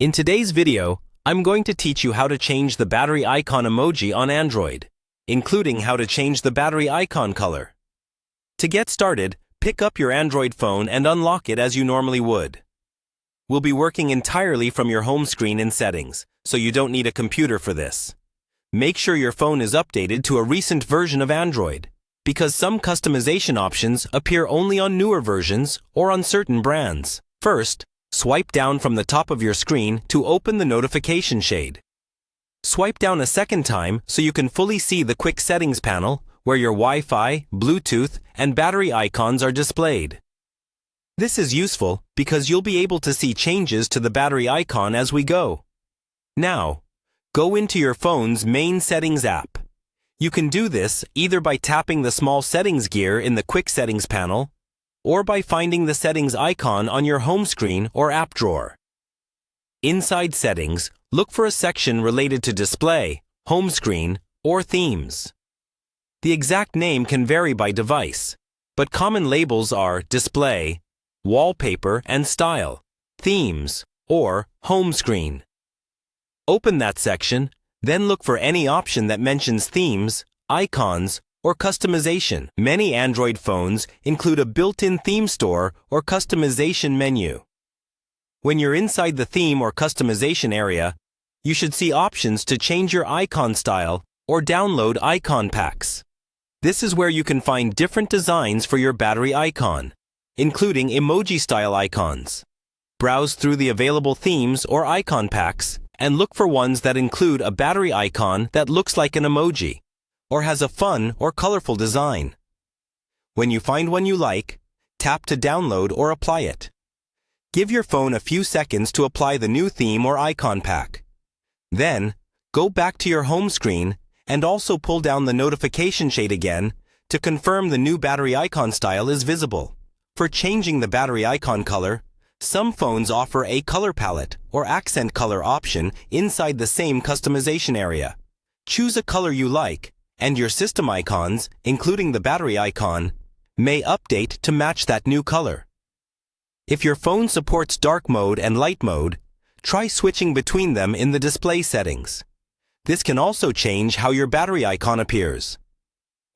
In today's video, I'm going to teach you how to change the battery icon emoji on Android, including how to change the battery icon color. To get started, pick up your Android phone and unlock it as you normally would. We'll be working entirely from your home screen in Settings, so you don't need a computer for this. Make sure your phone is updated to a recent version of Android, because some customization options appear only on newer versions or on certain brands. First, swipe down from the top of your screen to open the notification shade. Swipe down a second time so you can fully see the quick settings panel where your Wi-Fi, Bluetooth, and battery icons are displayed. This is useful because you'll be able to see changes to the battery icon as we go. Now, go into your phone's main settings app. You can do this either by tapping the small settings gear in the quick settings panel or by finding the settings icon on your home screen or app drawer. Inside Settings, look for a section related to Display, Home Screen, or Themes. The exact name can vary by device, but common labels are Display, Wallpaper and Style, Themes, or Home Screen. Open that section, then look for any option that mentions themes, icons, or customization. Many Android phones include a built-in theme store or customization menu. When you're inside the theme or customization area, you should see options to change your icon style or download icon packs. This is where you can find different designs for your battery icon, including emoji-style icons. Browse through the available themes or icon packs and look for ones that include a battery icon that looks like an emoji or has a fun or colorful design. When you find one you like, tap to download or apply it. Give your phone a few seconds to apply the new theme or icon pack. Then, go back to your home screen and also pull down the notification shade again to confirm the new battery icon style is visible. For changing the battery icon color, some phones offer a color palette or accent color option inside the same customization area. Choose a color you like, and your system icons, including the battery icon, may update to match that new color. If your phone supports dark mode and light mode, try switching between them in the display settings. This can also change how your battery icon appears.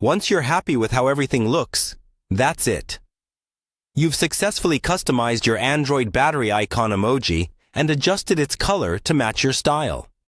Once you're happy with how everything looks, that's it. You've successfully customized your Android battery icon emoji and adjusted its color to match your style.